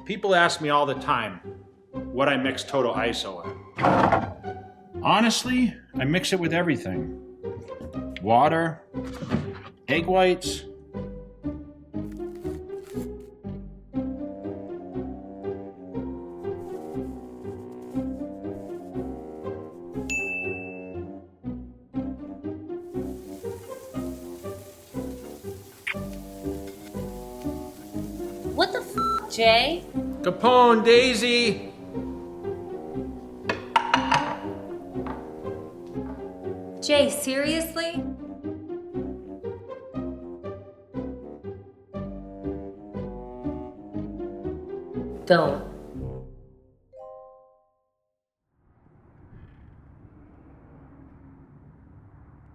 People ask me all the time what I mix total iso in. Honestly, I mix it with everything. Water, egg whites. What the Jay? Capone, Daisy. Jay, seriously? Don't.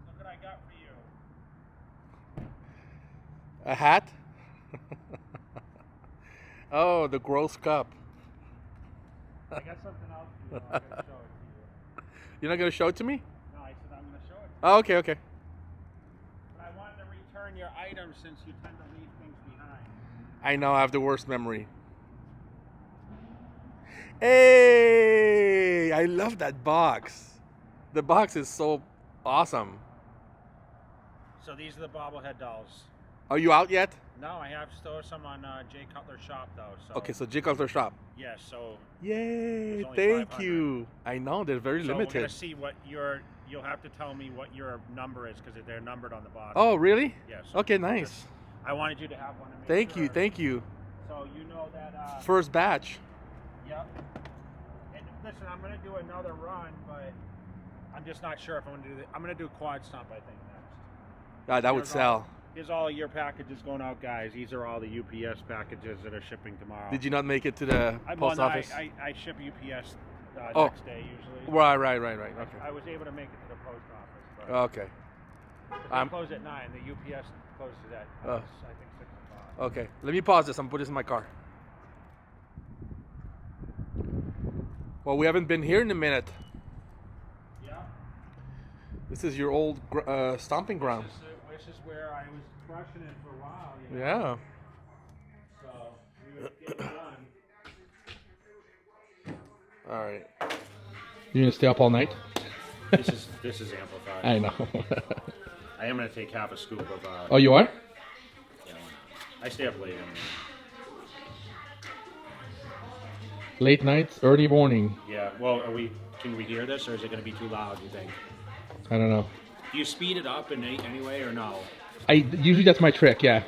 Look what I got for you. A hat? Oh, the gross cup. I got something else for you. I'm gonna show it to you. You're not going to show it to me? No, I said I'm gonna show it. Oh, okay, okay. But I wanted to return your items since you tend to leave things behind. I know, I have the worst memory. Hey, I love that box. The box is so awesome. So these are the bobblehead dolls. Are you out yet? No, I have still some on Jay Cutler Shop though. So Okay, so J Cutler Shop. yes, so Yay, only thank 500. you. I know, they're very so we're limited. gonna see what you'll have to tell me what your number is because they're numbered on the bottom. Oh, really? Yes. Okay, nice. I wanted you to have one. To make Thank sure. you, thank you. So you know that. First batch. Yep. And listen, I'm gonna do another run, but I'm just not sure if I'm gonna do. I'm gonna do quad stomp. I think next. Ah, that would sell. Here's all your packages going out, guys. These are all the UPS packages that are shipping tomorrow. Did you not make it to the post office? I ship UPS Oh. next day usually. Right. Okay. I was able to make it to the post office. But Okay. they close at 9. The UPS closes at I think 6 o'clock. Okay. Let me pause this. I'm putting this in my car. Well, we haven't been here in a minute. Yeah. This is your old stomping ground. This is where I was crushing it for a while. You know? Yeah. So we would get it done. All right. You gonna stay up all night? This is amplified. I know. I am gonna take half a scoop of. Oh, you are? Yeah, I stay up late. Late nights, early morning. Yeah. Well, can we hear this, or is it gonna be too loud? You think? I don't know. Do you speed it up in any way, or no? Usually that's my trick. Yeah.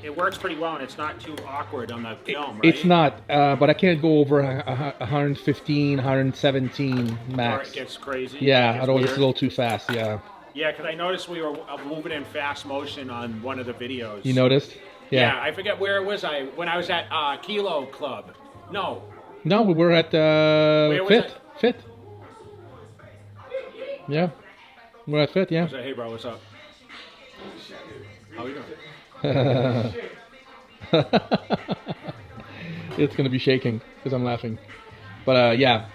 It works pretty well, and it's not too awkward on the film, right? It's not, but I can't go over 115, 117 max. Or it gets crazy. Yeah, It otherwise gets it's a little too fast. Yeah. Yeah, because I noticed we were moving in fast motion on one of the videos. You noticed? Yeah, I forget where was I when I was at Kilo Club. No. No, we were at was Fit. it? Fit. Yeah. We're at Fit, yeah. I was like, hey, bro, what's up? How are you doing? It's going to be shaking because I'm laughing. But, yeah.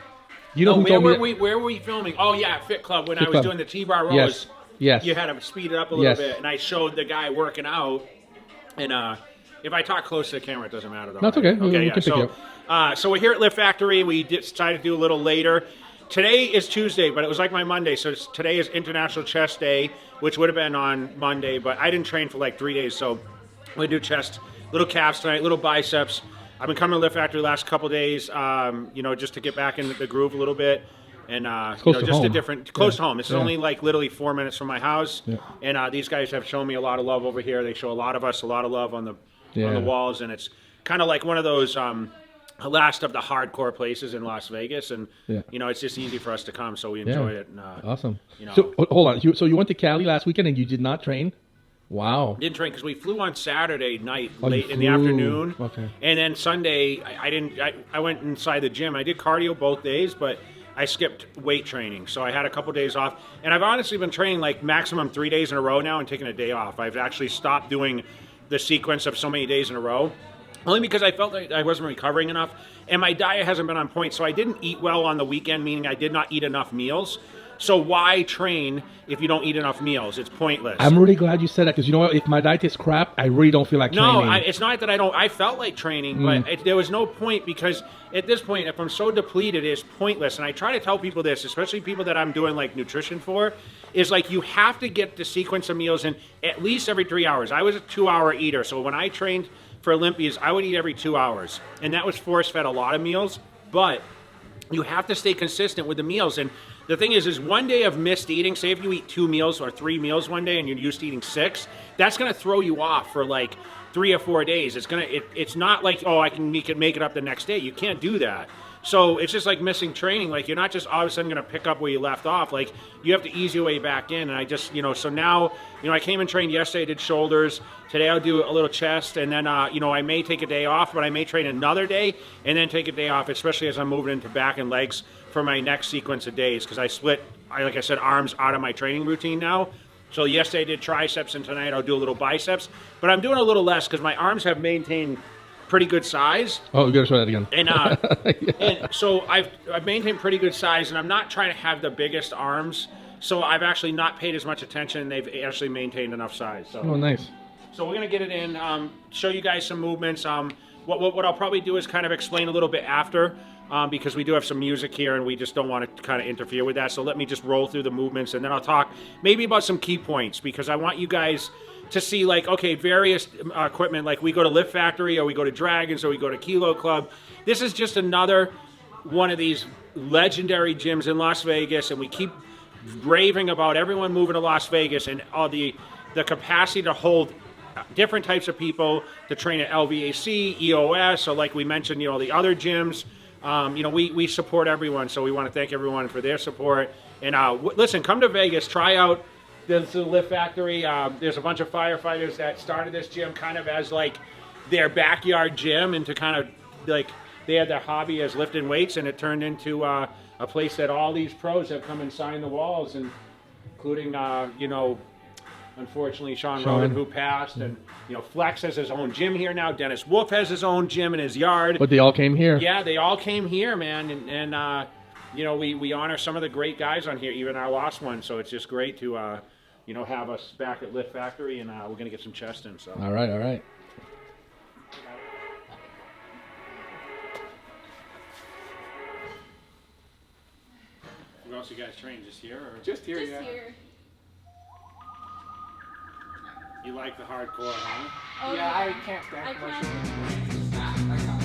You know who told me where were we filming? Oh, yeah, Fit Club. When Fit I was Club. doing the T-bar rows, Yes. Yes. you had to speed it up a little Yes. bit. And I showed the guy working out. And if I talk close to the camera, it doesn't matter, though. That's right? okay. We Okay, can pick you up. So we're here at Lift Factory. We decided to do a little later. Today is Tuesday, but it was like my Monday. So today is International Chest Day, which would have been on Monday, but I didn't train for like 3 days. So we do chest, little calves tonight, little biceps. I've been coming to Lift Factory the last couple days, just to get back into the groove a little bit. And, close to just home. a different, close to home. This is Yeah. only like literally 4 minutes from my house. Yeah. And these guys have shown me a lot of love over here. They show a lot of us a lot of love on the walls. And it's kind of like one of those last of the hardcore places in Las Vegas. And, it's just easy for us to come. So we enjoy it. And, awesome. So, hold on. So you went to Cali last weekend and you did not train? Wow. Didn't train because we flew on Saturday night Oh, late you in the flew. afternoon. Okay. And then Sunday, I went inside the gym. I did cardio both days, but I skipped weight training. So I had a couple days off. And I've honestly been training like maximum 3 days in a row now and taking a day off. I've actually stopped doing the sequence of so many days in a row. Only because I felt like I wasn't recovering enough. And my diet hasn't been on point. So I didn't eat well on the weekend, meaning I did not eat enough meals. So why train if you don't eat enough meals? It's pointless. I'm really glad you said that because you know what? If my diet is crap, I really don't feel like training. No, it's not that I don't. I felt like training, but there was no point because at this point, if I'm so depleted, it's pointless. And I try to tell people this, especially people that I'm doing like nutrition for, is like you have to get the sequence of meals in at least every 3 hours. I was a 2-hour eater, so when I trained for Olympias, I would eat every 2 hours, and that was force-fed a lot of meals, but you have to stay consistent with the meals. And the thing is one day of missed eating, say if you eat 2 meals or 3 meals one day and you're used to eating 6, that's going to throw you off for like 3 or 4 days. It's not like, oh, I can make it up the next day. You can't do that. So it's just like missing training. Like you're not just all of a sudden going to pick up where you left off. Like you have to ease your way back in. And I just, so now, I came and trained yesterday, I did shoulders. Today I'll do a little chest. And then, I may take a day off, but I may train another day and then take a day off, especially as I'm moving into back and legs for my next sequence of days. Because I split, like I said, arms out of my training routine now. So yesterday I did triceps and tonight I'll do a little biceps. But I'm doing a little less because my arms have maintained pretty good size. Oh, you gotta show that again. And and so I've maintained pretty good size, and I'm not trying to have the biggest arms. So I've actually not paid as much attention, and they've actually maintained enough size. So. Oh, nice. So we're gonna get it in, show you guys some movements. What I'll probably do is kind of explain a little bit after, because we do have some music here, and we just don't want to kind of interfere with that. So let me just roll through the movements, and then I'll talk maybe about some key points, because I want you guys to see, like, okay, various equipment, like we go to Lift Factory, or we go to Dragons, or we go to Kilo Club. This is just another one of these legendary gyms in Las Vegas, and we keep raving about everyone moving to Las Vegas and all the capacity to hold different types of people to train at LVAC, EOS, or like we mentioned, the other gyms. We support everyone, so we want to thank everyone for their support. And listen, come to Vegas, try out the Lift Factory. There's a bunch of firefighters that started this gym kind of as like their backyard gym, and to kind of like they had their hobby as lifting weights, and it turned into a place that all these pros have come and signed the walls, and including unfortunately Sean Roden, who passed, and Flex has his own gym here now. Dennis Wolf has his own gym in his yard. But they all came here. Yeah, they all came here, man, and we honor some of the great guys on here, even our lost one. So it's just great to have us back at Lift Factory, and we're gonna get some chest in. So all right. Where else you guys train? Just here, or Just here, Just yeah. here. you like the hardcore, huh? Oh, Yeah, I can't I stand can't. commercials.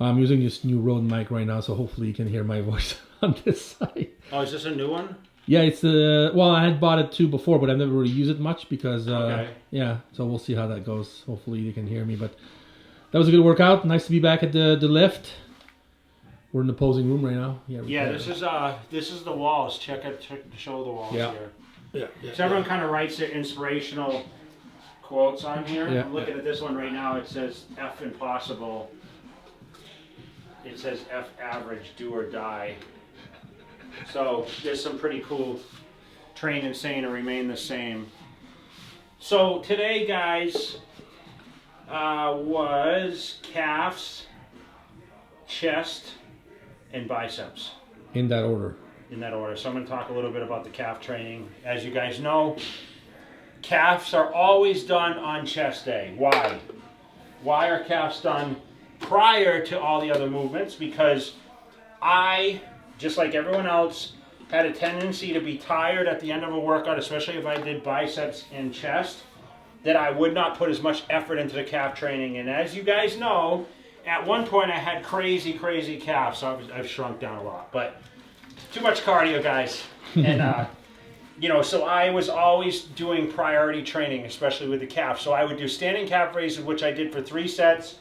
I'm using this new Rode mic right now, so hopefully you can hear my voice on this side. Oh, is this a new one? Yeah, it's well, I had bought it too before, but I've never really used it much because Okay. yeah. So we'll see how that goes. Hopefully you can hear me, but that was a good workout. Nice to be back at the lift. We're in the posing room right now. Yeah, this is the walls. Check show the walls Yeah. here. Yeah. So everyone kind of writes their inspirational quotes on here. Yeah. I'm looking at this one right now. It says F impossible. It says F average, do or die. So there's some pretty cool train and sane and remain the same. So today, guys, was calves, chest, and biceps. In that order. In that order. So I'm going to talk a little bit about the calf training. As you guys know, calves are always done on chest day. Why? Why are calves done prior to all the other movements? Because I, just like everyone else, had a tendency to be tired at the end of a workout, especially if I did biceps and chest, that I would not put as much effort into the calf training. And as you guys know, at one point I had crazy calves, so I've shrunk down a lot. But too much cardio, guys. And, you know, so I was always doing priority training, especially with the calf. So I would do standing calf raises, which I did for 3 sets,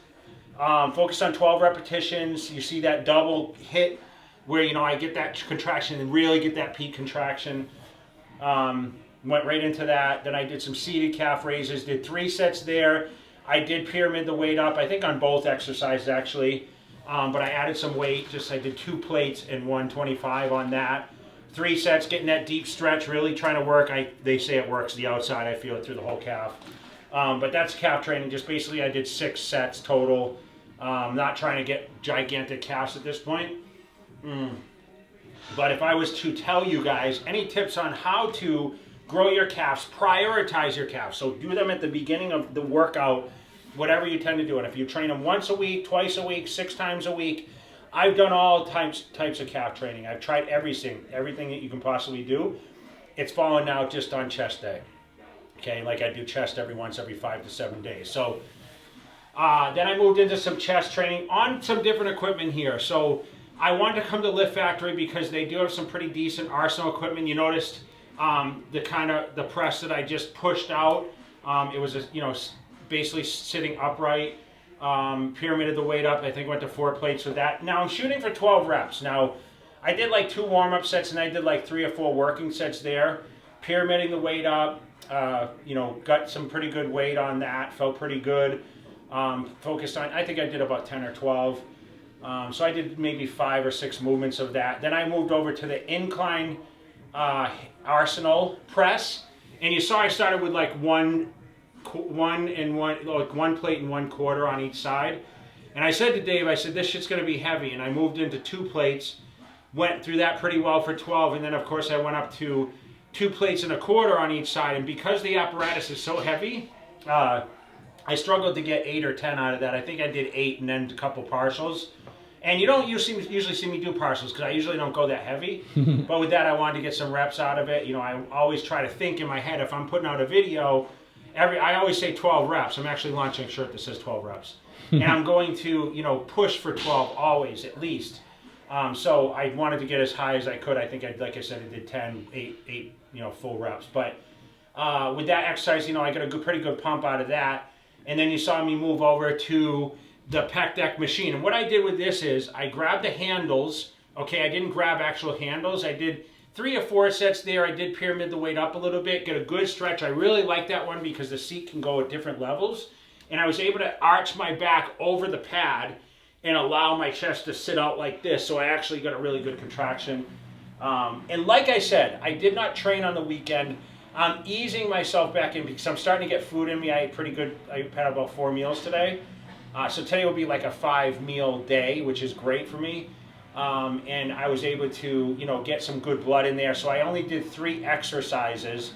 focused on 12 repetitions. You see that double hit where, you know, I get that contraction and really get that peak contraction. Went right into that. Then I did some seated calf raises, did 3 sets there. I did pyramid the weight up, I think on both exercises actually. But I added some weight, I did 2 plates and 125 on that. 3 sets, getting that deep stretch, really trying to work. They say it works the outside, I feel it through the whole calf. But that's calf training, just basically I did 6 sets total. Not trying to get gigantic calves at this point. But if I was to tell you guys any tips on how to grow your calves, prioritize your calves. So do them at the beginning of the workout, whatever you tend to do. And if you train them once a week, twice a week, 6 times a week, I've done all types of calf training. I've tried everything that you can possibly do. It's fallen now just on chest day. Okay, like I do chest every 5 to 7 days. So then I moved into some chest training on some different equipment here. So I wanted to come to Lift Factory because they do have some pretty decent arsenal equipment. You noticed the press that I just pushed out. It was basically sitting upright. Pyramided the weight up. I think went to 4 plates with that. Now I'm shooting for 12 reps. Now I did like 2 warm-up sets and I did like 3 or 4 working sets there. Pyramiding the weight up. Got some pretty good weight on that. Felt pretty good. Focused on, I think I did about 10 or 12. So I did maybe 5 or 6 movements of that. Then I moved over to the incline arsenal press. And you saw I started with like one plate and 1/4 on each side. And I said to Dave, I said, this shit's going to be heavy. And I moved into 2 plates, went through that pretty well for 12. And then, of course, I went up to 2 plates and 1/4 on each side. And because the apparatus is so heavy, I struggled to get 8 or 10 out of that. I think I did 8 and then a couple partials. And you don't usually see me do partials because I usually don't go that heavy. But with that, I wanted to get some reps out of it. You know, I always try to think in my head, if I'm putting out a video, I always say 12 reps. I'm actually launching a shirt that says 12 reps. And I'm going to, push for 12 always, at least. So I wanted to get as high as I could. I think, like I said, I did 10, 8, full reps. But with that exercise, I got a pretty good pump out of that. And then you saw me move over to the Pec Deck Machine. And what I did with this is I grabbed the handles. Okay, I didn't grab actual handles. I did 3 or 4 sets there. I did pyramid the weight up a little bit, get a good stretch. I really like that one because the seat can go at different levels. And I was able to arch my back over the pad and allow my chest to sit out like this. So I actually got a really good contraction. And like I said, I did not train on the weekend. I'm easing myself back in because I'm starting to get food in me. I ate pretty good. I had about 4 meals today. So today will be like a 5-meal day, which is great for me. And I was able to, get some good blood in there. So I only did 3 exercises.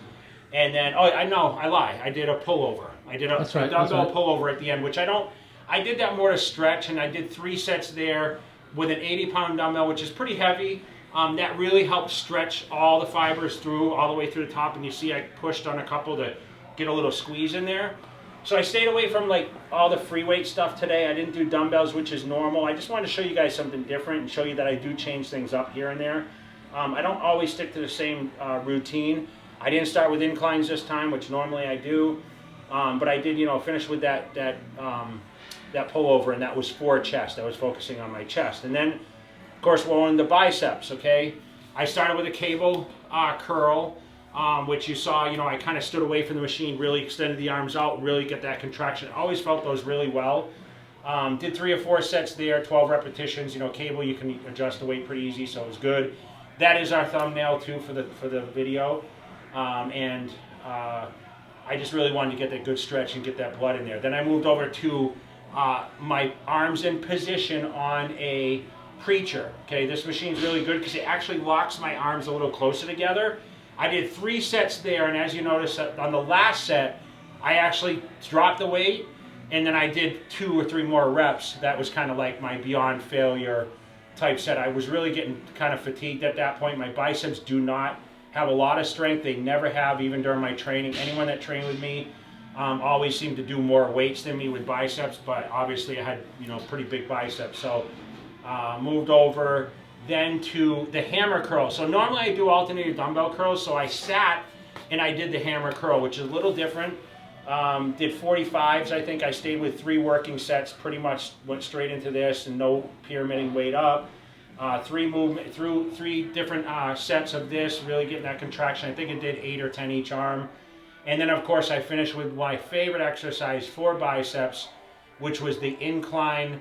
And then, I lie. I did a pullover. I did a dumbbell pullover at the end, which I did that more to stretch. And I did 3 sets there with an 80-pound dumbbell, which is pretty heavy. That really helped stretch all the fibers all the way through the top. And you see I pushed on a couple to get a little squeeze in there. So I stayed away from like all the free weight stuff today. I didn't do dumbbells, which is normal. I just wanted to show you guys something different and show you that I do change things up here and there. I don't always stick to the same routine. I didn't start with inclines this time, which normally I do. But I did, finish with that pullover, and that was for chest. I was focusing on my chest. And then, of course, we're on the biceps, okay? I started with a cable curl, which you saw, I kind of stood away from the machine, really extended the arms out, really get that contraction. I always felt those really well. Did 3 or 4 sets there, 12 repetitions. Cable, you can adjust the weight pretty easy, so it was good. That is our thumbnail too for the video, and I just really wanted to get that good stretch and get that blood in there. Then I moved over to my arms in position on a preacher. Okay, this machine's really good because it actually locks my arms a little closer together. I did 3 sets there, and as you notice on the last set, I actually dropped the weight, and then I did 2 or 3 more reps. That was kind of like my beyond failure type set. I was really getting kind of fatigued at that point. My biceps do not have a lot of strength. They never have, even during my training. Anyone that trained with me always seemed to do more weights than me with biceps, but obviously I had pretty big biceps. So moved over then to the hammer curl. So normally I do alternating dumbbell curls, so I sat and I did the hammer curl, which is a little different. Did 45s, I think. I stayed with 3 working sets, pretty much went straight into this and no pyramiding weight up. 3 different sets of this, really getting that contraction. I think it did 8 or 10 each arm. And then of course I finished with my favorite exercise for biceps, which was the incline,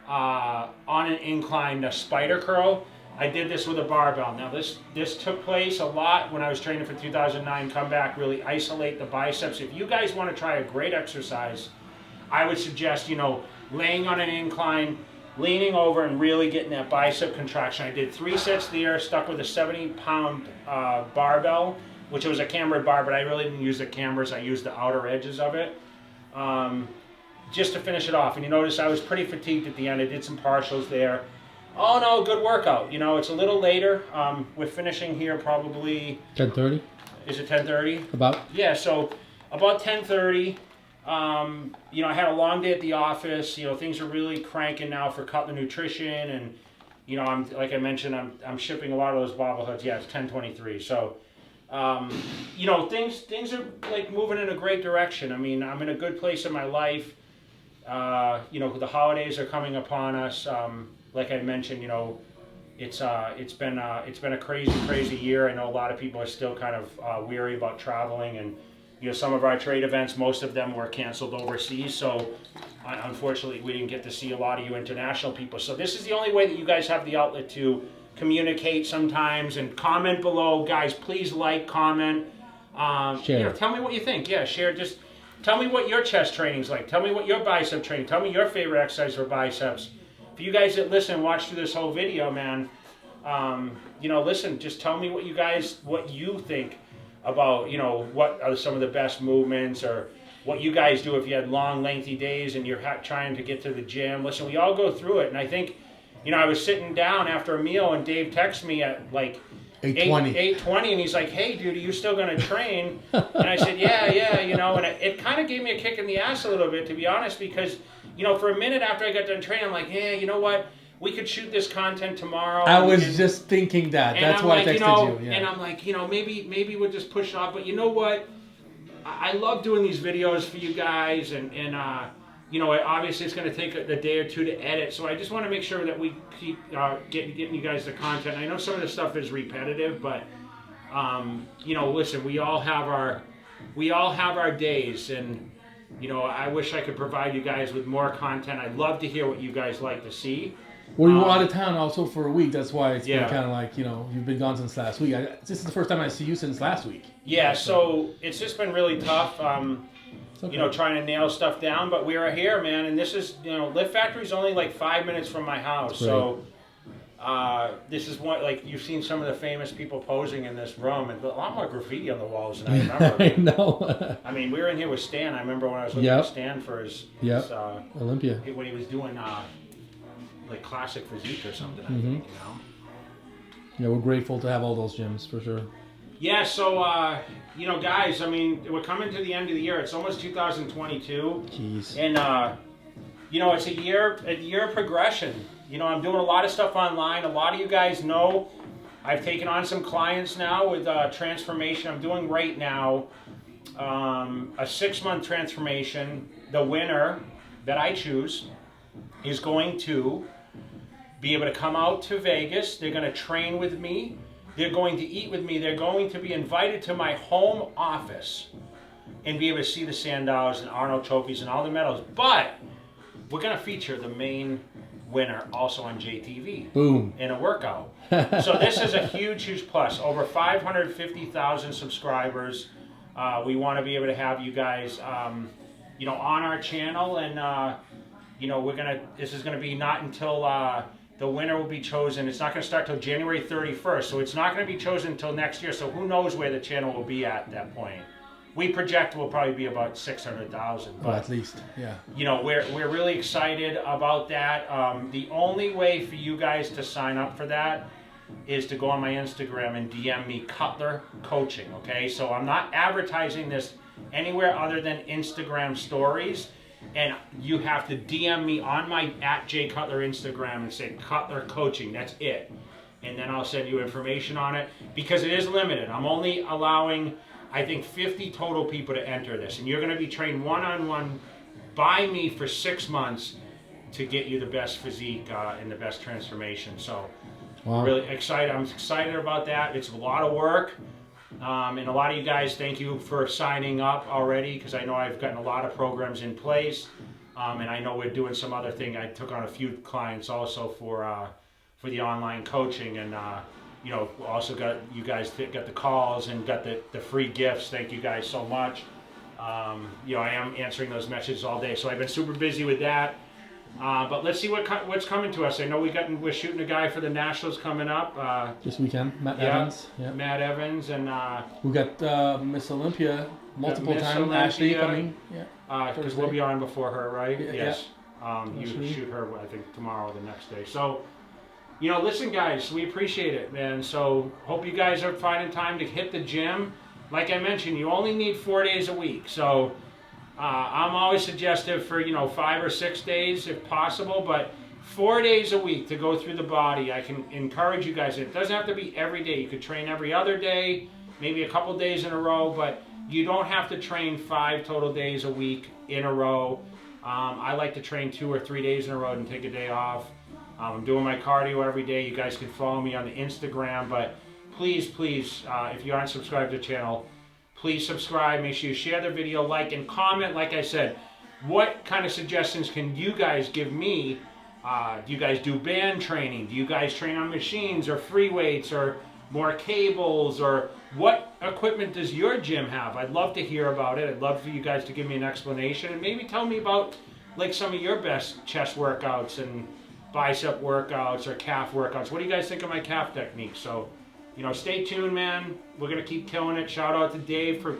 on an incline, the spider curl. I did this with a barbell. Now this took place a lot when I was training for 2009 comeback, really isolate the biceps. If you guys want to try a great exercise, I would suggest, laying on an incline, leaning over and really getting that bicep contraction. I did 3 sets there, stuck with a 70-pound barbell, which was a cambered bar, but I really didn't use the cambers. I used the outer edges of it, just to finish it off. And you notice I was pretty fatigued at the end. I did some partials there. Oh no, good workout. It's a little later. We're finishing here probably 10:30. Is it 10:30? About. Yeah, so about 10:30. I had a long day at the office. Things are really cranking now for Cutler Nutrition, and I'm like I mentioned, I'm shipping a lot of those bobbleheads. Yeah, it's 10:23. So, things are like moving in a great direction. I mean, I'm in a good place in my life. The holidays are coming upon us. Like I mentioned, it's been a crazy year. I know a lot of people are still kind of weary about traveling, and some of our trade events, most of them were canceled overseas. So unfortunately, we didn't get to see a lot of you international people. So this is the only way that you guys have the outlet to communicate sometimes, and comment below, guys. Please like, comment, share. Tell me what you think. Yeah, share. Just tell me what your chest training's like. Tell me what your bicep training. Tell me your favorite exercise for biceps. For you guys that listen and watch through this whole video, man, listen, just tell me what you think about, what are some of the best movements, or what you guys do if you had long, lengthy days and you're trying to get to the gym. Listen, we all go through it, and I think, I was sitting down after a meal, and Dave texted me at like 8:20, and he's like, "Hey, dude, are you still going to train?" And I said, yeah, and it kind of gave me a kick in the ass a little bit, to be honest, because, for a minute after I got done training, I'm like, yeah, you know what? We could shoot this content tomorrow. I was just thinking that. That's why I texted you. Yeah. And I'm like, maybe we'll just push it off. But you know what? I love doing these videos for you guys, and obviously it's going to take a day or two to edit. So I just want to make sure that we keep getting you guys the content. I know some of this stuff is repetitive, but listen, we all have our days, and I wish I could provide you guys with more content. I'd love to hear what you guys like to see. Well, you were out of town also for a week. That's why it's been kind of like, you've been gone since last week. This is the first time I see you since last week. Yeah, so it's just been really tough, Okay. Trying to nail stuff down. But we are here, man, and this is, Lift Factory's only like 5 minutes from my house. So this is what, like, you've seen some of the famous people posing in this room, and a lot more graffiti on the walls than I remember. I know. I mean, we were in here with Stan. I remember when I was looking at Stan for his Olympia. When he was doing like classic physique or something. I Mm-hmm. think, Yeah, we're grateful to have all those gyms for sure. Yeah, so, you know, guys, I mean, we're coming to the end of the year. It's almost 2022. Jeez. And, you know, it's a year of progression. You know, I'm doing a lot of stuff online. A lot of you guys know I've taken on some clients now with transformation. I'm doing right now a 6-month transformation. The winner that I choose is going to be able to come out to Vegas. They're going to train with me. They're going to eat with me. They're going to be invited to my home office and be able to see the Sandows and Arnold trophies and all the medals. But we're going to feature the main winner also on JTV. Boom. In a workout. So this is a huge, huge plus. Over 550,000 subscribers. We want to be able to have you guys, you know, on our channel. And, you know, this is going to be not until the winner will be chosen. It's not going to start till January 31st. So it's not going to be chosen until next year. So who knows where the channel will be at that point. We project will probably be about 600,000. Oh, at least, yeah. You know, we're really excited about that. The only way for you guys to sign up for that is to go on my Instagram and DM me Cutler Coaching, okay? So I'm not advertising this anywhere other than Instagram stories. And you have to DM me on my @JCutler Instagram and say Cutler Coaching. That's it. And then I'll send you information on it because it is limited. I'm only allowing, I think, 50 total people to enter this. And you're going to be trained one-on-one by me for 6 months to get you the best physique and the best transformation. So Wow. really excited. I'm excited about that. It's a lot of work. And a lot of you guys, thank you for signing up already because I know I've gotten a lot of programs in place. And I know we're doing some other thing. I took on a few clients also for the online coaching. And, you know, also got you guys got the calls and got the free gifts. Thank you guys so much. You know, I am answering those messages all day. So I've been super busy with that. But let's see what's coming to us. I know we're shooting a guy for the Nationals coming up. This weekend, Matt Yeah, Evans. Yeah. Matt Evans and We got Miss Olympia multiple Miss times. Olympia. Ashley coming. Yeah. because we'll be on before her, right? Yeah, Yes. You Absolutely. shoot her, I think, tomorrow or the next day. So, you know, listen, guys, we appreciate it, man. So, hope you guys are finding time to hit the gym. Like I mentioned, you only need 4 days a week. So, I'm always suggestive for, 5 or 6 days if possible, but 4 days a week to go through the body. I can encourage you guys. It doesn't have to be every day. You could train every other day, maybe a couple days in a row, but you don't have to train 5 total days a week in a row. I like to train 2 or 3 days in a row and take a day off. I'm doing my cardio every day. You guys can follow me on the Instagram, but please, if you aren't subscribed to the channel, please subscribe. Make sure you share the video, like, and comment. Like I said, what kind of suggestions can you guys give me? Do you guys do band training? Do you guys train on machines or free weights or more cables? Or what equipment does your gym have? I'd love to hear about it. I'd love for you guys to give me an explanation and maybe tell me about like some of your best chest workouts and bicep workouts or calf workouts. What do you guys think of my calf technique? So, stay tuned, man. We're going to keep killing it. Shout out to Dave for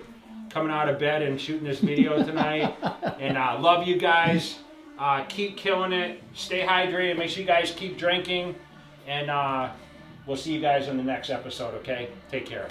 coming out of bed and shooting this video tonight. And love you guys. Keep killing it. Stay hydrated. Make sure you guys keep drinking. And we'll see you guys in the next episode, okay? Take care.